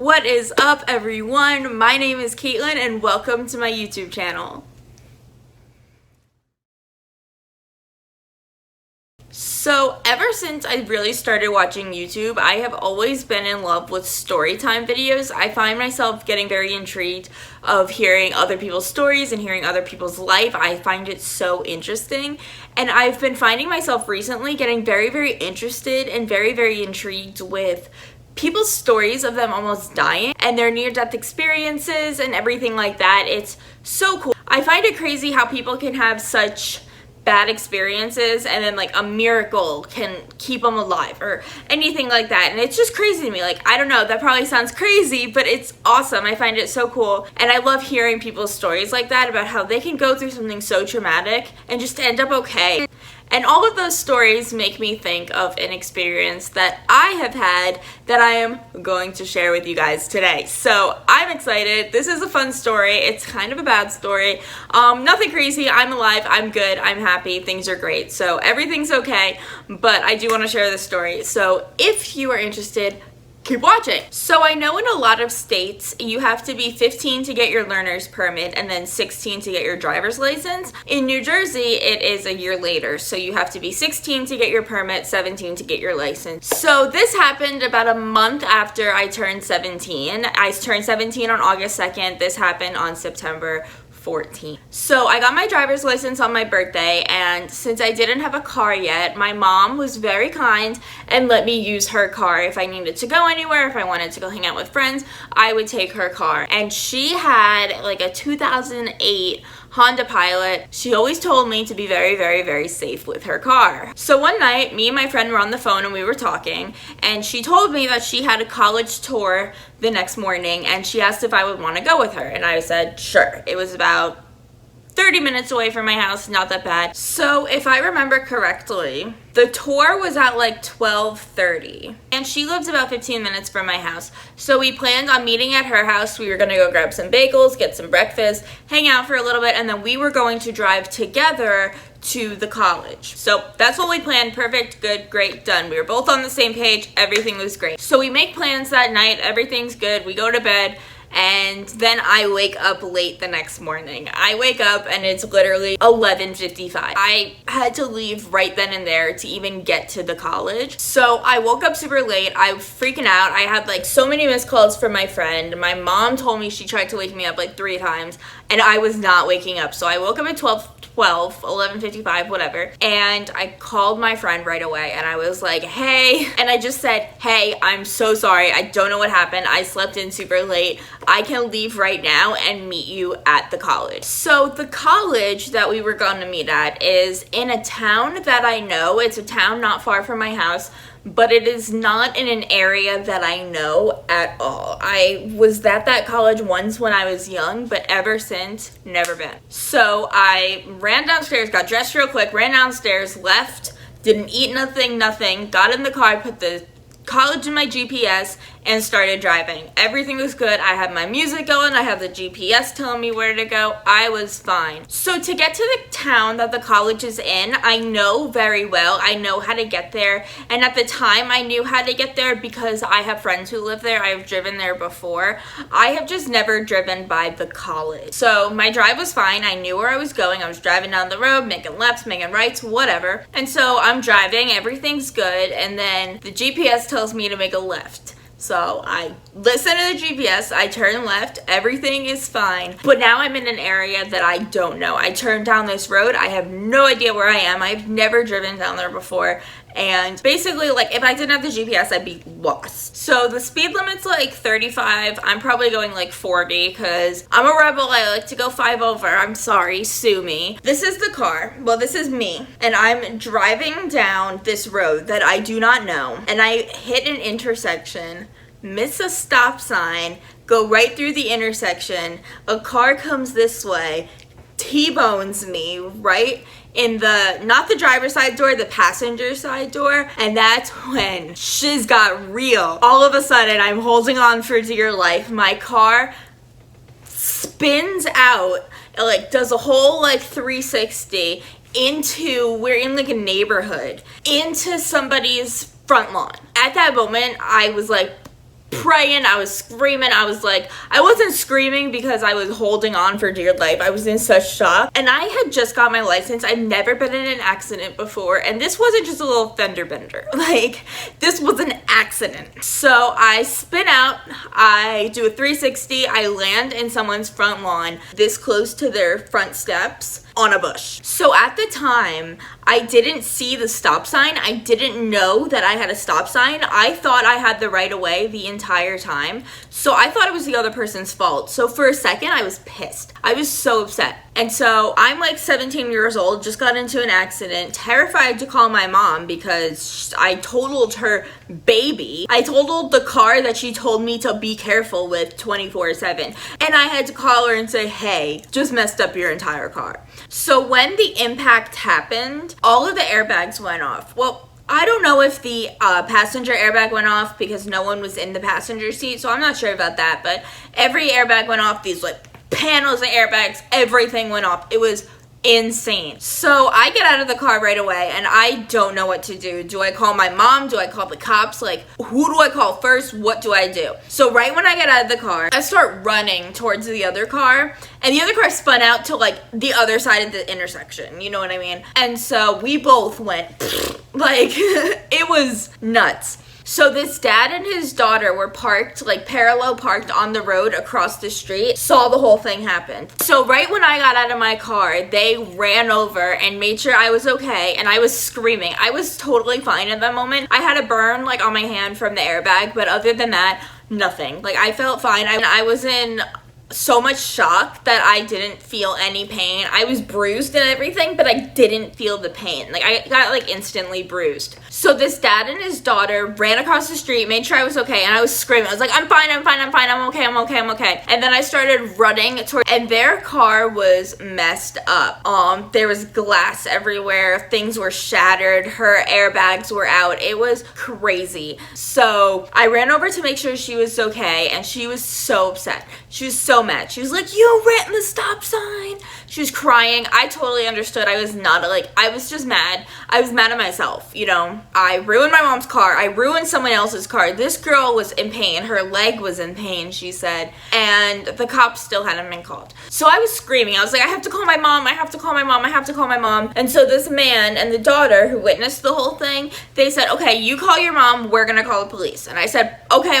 What is up, everyone? My name is Caitlin and welcome to my YouTube channel. So ever since I really started watching YouTube, I have always been in love with storytime videos. I find myself getting very intrigued of hearing other people's stories and hearing other people's life. I find it so interesting. And I've been finding myself recently getting very interested and very intrigued with people's stories of them almost dying and their near-death experiences and everything like that. It's so cool. I find it crazy how people can have such bad experiences and then like a miracle can keep them alive or anything like that, and it's just crazy to me. Like, I don't know, that probably sounds crazy, but it's awesome. I find it so cool, and I love hearing people's stories like that about how they can go through something so traumatic and just end up okay. And all of those stories make me think of an experience that I have had that I am going to share with you guys today. So I'm excited. This is a fun story. It's kind of a bad story. Nothing crazy. I'm alive. I'm good. I'm happy. Things are great. So everything's okay. But I do want to share this story. So if you are interested, keep watching. So I know in a lot of states you have to be 15 to get your learner's permit and then 16 to get your driver's license. In New Jersey, it is a year later. So you have to be 16 to get your permit, 17 to get your license. So this happened about a month after I turned 17. I turned 17 on August 2nd. This happened on September 14. So I got my driver's license on my birthday, and since I didn't have a car yet, my mom was very kind and let me use her car. If I needed to go anywhere, if I wanted to go hang out with friends, I would take her car. And she had like a 2008 Honda Pilot. She always told me to be very safe with her car. So one night, me and my friend were on the phone and we were talking, and she told me that she had a college tour the next morning, and she asked if I would want to go with her, and I said sure. It was about 30 minutes away from my house, not that bad. So if I remember correctly, the tour was at like 12:30, and she lives about 15 minutes from my house. So we planned on meeting at her house. We were gonna go grab some bagels, get some breakfast, hang out for a little bit, and then we were going to drive together to the college. So that's what we planned. Perfect, good, great, done. We were both on the same page. Everything was great. So we make plans that night. Everything's good. We go to bed. And then I wake up late the next morning. I wake up and it's literally 11:55. I had to leave right then and there to even get to the college. So I woke up super late. I was freaking out. I had like so many missed calls from my friend. My mom told me she tried to wake me up like 3 times and I was not waking up. So I woke up at 11:55, whatever. And I called my friend right away and I was like, hey. And I just said, hey, I'm so sorry. I don't know what happened. I slept in super late. I can leave right now and meet you at the college. So the college that we were going to meet at is in a town that I know. It's a town not far from my house, but it is not in an area that I know at all. I was at that college once when I was young, but ever since, never been. So I ran downstairs, got dressed real quick, ran downstairs, left, didn't eat nothing, got in the car, put the college in my GPS, and started driving. Everything was good. I had my music going. I had the GPS telling me where to go. I was fine. So to get to the town that the college is in, I know very well. I know how to get there. And at the time, I knew how to get there because I have friends who live there. I've driven there before. I have just never driven by the college. So my drive was fine. I knew where I was going. I was driving down the road, making lefts, making rights, whatever. And so I'm driving. Everything's good. And then the GPS tells me to make a left. So I listen to the GPS, I turn left, everything is fine. But now I'm in an area that I don't know. I turned down this road, I have no idea where I am. I've never driven down there before. And basically, like, if I didn't have the GPS, I'd be lost. So the speed limit's like 35. I'm probably going like 40 because I'm a rebel. I like to go 5 over. I'm sorry, sue me. This is the car. Well, this is me. And I'm driving down this road that I do not know. And I hit an intersection, miss a stop sign, go right through the intersection. A car comes this way, T-bones me right in the, not the driver's side door, the passenger side door, and that's when shiz got real. All of a sudden, I'm holding on for dear life. My car spins out, it like does a whole like 360 into, we're in like a neighborhood, into somebody's front lawn. At that moment, I was like, praying, I was screaming. I was like, I wasn't screaming because I was holding on for dear life. I was in such shock. And I had just got my license. I'd never been in an accident before. And this wasn't just a little fender bender. Like, this was an accident. So I spin out, I do a 360, I land in someone's front lawn, this close to their front steps, on a bush. So at the time, I didn't see the stop sign. I didn't know that I had a stop sign. I thought I had the right of way the entire time. So I thought it was the other person's fault. So for a second, I was pissed. I was so upset. And so I'm like 17 years old, just got into an accident, terrified to call my mom because I totaled her baby. I totaled the car that she told me to be careful with 24/7. And I had to call her and say, hey, just messed up your entire car. So when the impact happened, all of the airbags went off. Well, I don't know if the passenger airbag went off because no one was in the passenger seat, so I'm not sure about that, but every airbag went off. These like panels of airbags, everything went off. It was insane. So I get out of the car right away and I don't know what to do. Do I call my mom? Do I call the cops? Like, who do I call first? What do I do? So right when I get out of the car, I start running towards the other car, and the other car spun out to like the other side of the intersection, you know what I mean? And so we both went like it was nuts. So this dad and his daughter were parked, like parallel parked on the road across the street, saw the whole thing happen. So right when I got out of my car, they ran over and made sure I was okay, and I was screaming. I was totally fine in that moment. I had a burn like on my hand from the airbag, but other than that, nothing. Like I felt fine. I was in so much shock that I didn't feel any pain. I was bruised and everything, but I didn't feel the pain. Like I got like instantly bruised. So this dad and his daughter ran across the street, made sure I was okay, and I was screaming. I was like, I'm fine, I'm fine, I'm fine, I'm okay, I'm okay, I'm okay. And then I started running toward, and their car was messed up. There was glass everywhere, things were shattered, her airbags were out. It was crazy. So I ran over to make sure she was okay, and she was so upset. She was so mad. She was like, you ran the stop sign. She was crying. I totally understood. I was not like, I was just mad. I was mad at myself, you know. I ruined my mom's car. I ruined someone else's car. This girl was in pain. Her leg was in pain, she said. And the cops still hadn't been called. So I was screaming. I was like, I have to call my mom. I have to call my mom. I have to call my mom. And so this man and the daughter who witnessed the whole thing, they said, okay, you call your mom. We're going to call the police. And I said, okay.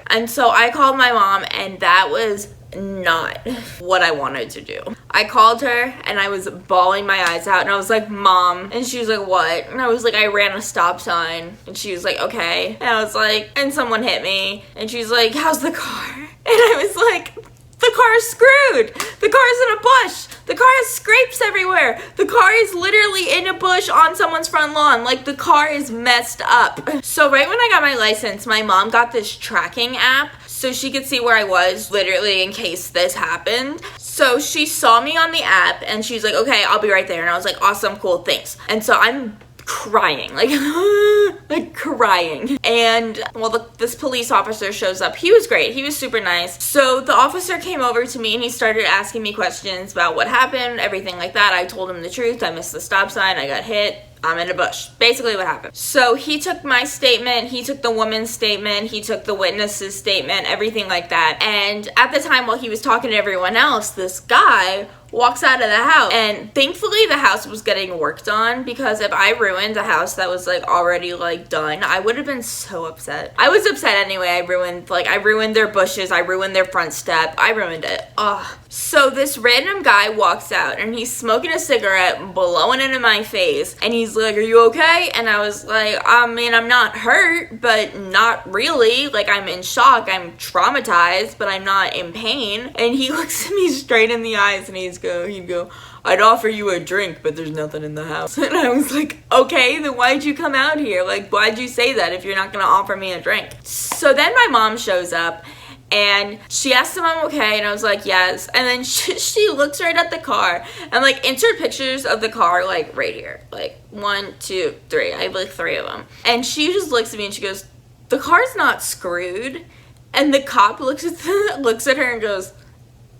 And so I called my mom, and that was not what I wanted to do. I called her and I was bawling my eyes out, and I was like, Mom. And she was like, what? And I was like, I ran a stop sign. And she was like, okay. And I was like, and someone hit me. And she's like, how's the car? And I was like, the car is screwed. The car is in a bush. The car has scrapes everywhere. The car is literally in a bush on someone's front lawn. Like, the car is messed up. So right when I got my license, my mom got this tracking app so she could see where I was, literally, in case this happened. So she saw me on the app, and she's like, okay, I'll be right there. And I was like, awesome, cool, thanks. And so I'm crying, like crying. And well, this police officer shows up. He was great. He was super nice. So the officer came over to me and he started asking me questions about what happened, everything like that. I told him the truth. I missed the stop sign. I got hit. I'm in a bush. Basically what happened. So he took my statement, he took the woman's statement, he took the witness's statement, everything like that. And at the time while he was talking to everyone else, this guy walks out of the house, and thankfully the house was getting worked on, because if I ruined a house that was like already like done, I would have been so upset. I was upset anyway. I ruined their bushes, I ruined their front step, I ruined it. Ugh. So this random guy walks out and he's smoking a cigarette, blowing it in my face, and he's like, are you okay? And I was like, I mean, I'm not hurt, but not really. Like, I'm in shock, I'm traumatized, but I'm not in pain. And he looks at me straight in the eyes and he'd go, I'd offer you a drink, but there's nothing in the house. And I was like, okay, then why'd you come out here? Like, why'd you say that if you're not gonna offer me a drink? So then my mom shows up, and she asked him I'm okay, and I was like, yes. And then she looks right at the car, and like, insert pictures of the car, like right here, like 1, 2, 3. I have like 3 of them. And she just looks at me and she goes, the car's not screwed. And the cop looks at her and goes,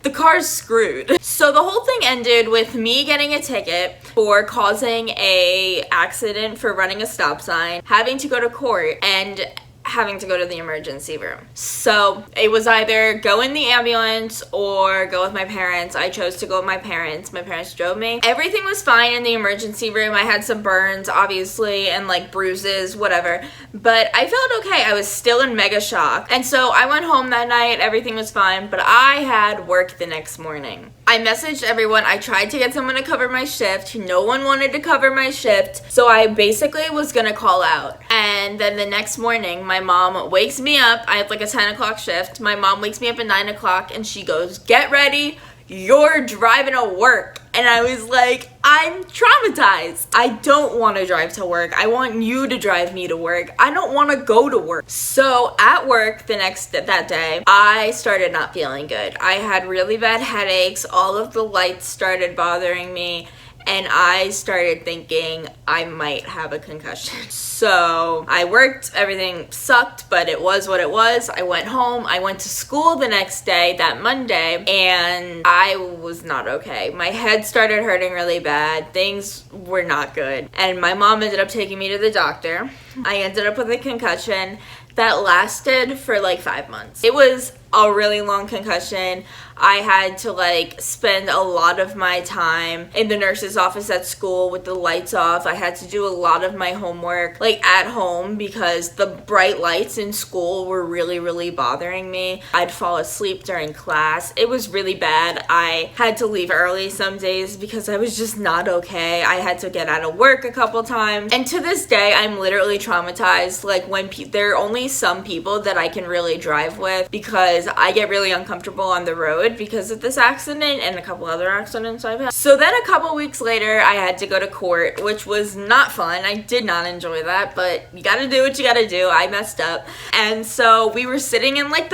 the car's screwed. So the whole thing ended with me getting a ticket for causing a accident for running a stop sign, having to go to court, and having to go to the emergency room. So it was either go in the ambulance or go with my parents. I chose to go with my parents. My parents drove me. Everything was fine in the emergency room. I had some burns, obviously, and like bruises, whatever. But I felt okay. I was still in mega shock. And so I went home that night. Everything was fine. But I had work the next morning. I messaged everyone. I tried to get someone to cover my shift. No one wanted to cover my shift. So I basically was gonna call out. And then the next morning, my mom wakes me up. I had like a 10 o'clock shift. My mom wakes me up at 9 o'clock and she goes, "Get ready. You're driving to work." And I was like, I'm traumatized. I don't want to drive to work. I want you to drive me to work. I don't want to go to work. So at work that day, I started not feeling good. I had really bad headaches. All of the lights started bothering me. And I started thinking I might have a concussion. So I worked, everything sucked, but it was what it was. I went home, I went to school the next day, that Monday, and I was not okay. My head started hurting really bad. Things were not good. And my mom ended up taking me to the doctor. I ended up with a concussion that lasted for like 5 months. It was a really long concussion. I had to like spend a lot of my time in the nurse's office at school with the lights off. I had to do a lot of my homework like at home because the bright lights in school were really bothering me. I'd fall asleep during class. It was really bad. I had to leave early some days because I was just not okay. I had to get out of work a couple times. And to this day, I'm literally traumatized. Like when there are only some people that I can really drive with because I get really uncomfortable on the road because of this accident and a couple other accidents I've had. So then a couple weeks later, I had to go to court, which was not fun. I did not enjoy that, but you gotta do what you gotta do. I messed up. And so we were sitting in like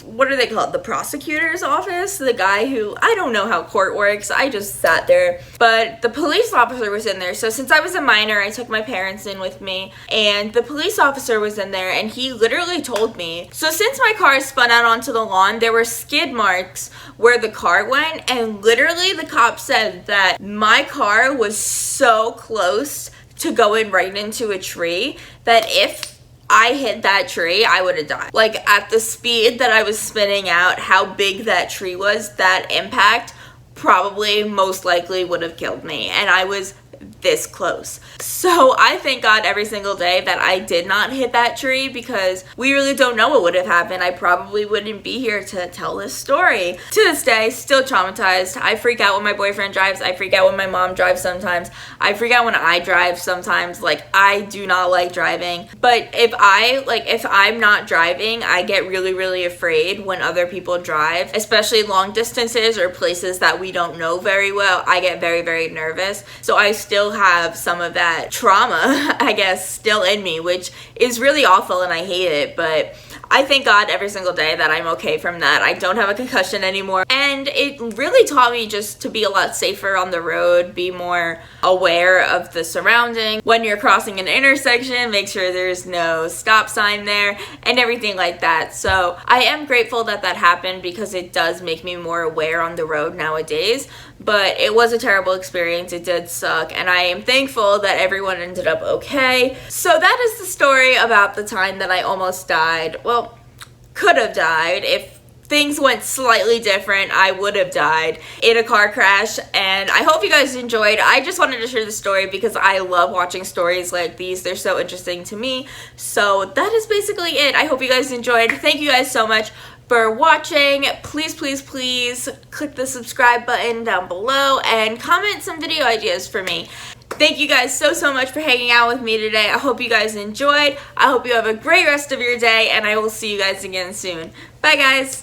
what are they called? The prosecutor's office? The guy who, I don't know how court works. I just sat there. But the police officer was in there. So since I was a minor, I took my parents in with me. And the police officer was in there and he literally told me, so since my car spun out onto the lawn, there were skid marks where the car went. And literally the cop said that my car was so close to going right into a tree that if I hit that tree, I would have died. Like at the speed that I was spinning out, how big that tree was, that impact probably most likely would have killed me. And I was this close. So I thank God every single day that I did not hit that tree because we really don't know what would have happened. I probably wouldn't be here to tell this story. To this day, still traumatized. I freak out when my boyfriend drives. I freak out when my mom drives sometimes. I freak out when I drive sometimes. Like I do not like driving. But if I'm not driving, I get really afraid when other people drive, especially long distances or places that we don't know very well. I get very nervous. So I still have some of that trauma, I guess, still in me, which is really awful and I hate it, but I thank God every single day that I'm okay from that. I don't have a concussion anymore. And it really taught me just to be a lot safer on the road, be more aware of the surrounding. When you're crossing an intersection, make sure there's no stop sign there and everything like that. So I am grateful that that happened because it does make me more aware on the road nowadays. But it was a terrible experience. It did suck. And I am thankful that everyone ended up okay. So that is the story about the time that I almost died. Well, could have died. If things went slightly different, I would have died in a car crash. And I hope you guys enjoyed. I just wanted to share the story because I love watching stories like these. They're so interesting to me. So that is basically it. I hope you guys enjoyed. Thank you guys so much for watching. Please click the subscribe button down below and comment some video ideas for me. Thank you guys so much for hanging out with me today. I hope you guys enjoyed. I hope you have a great rest of your day and I will see you guys again soon. Bye guys.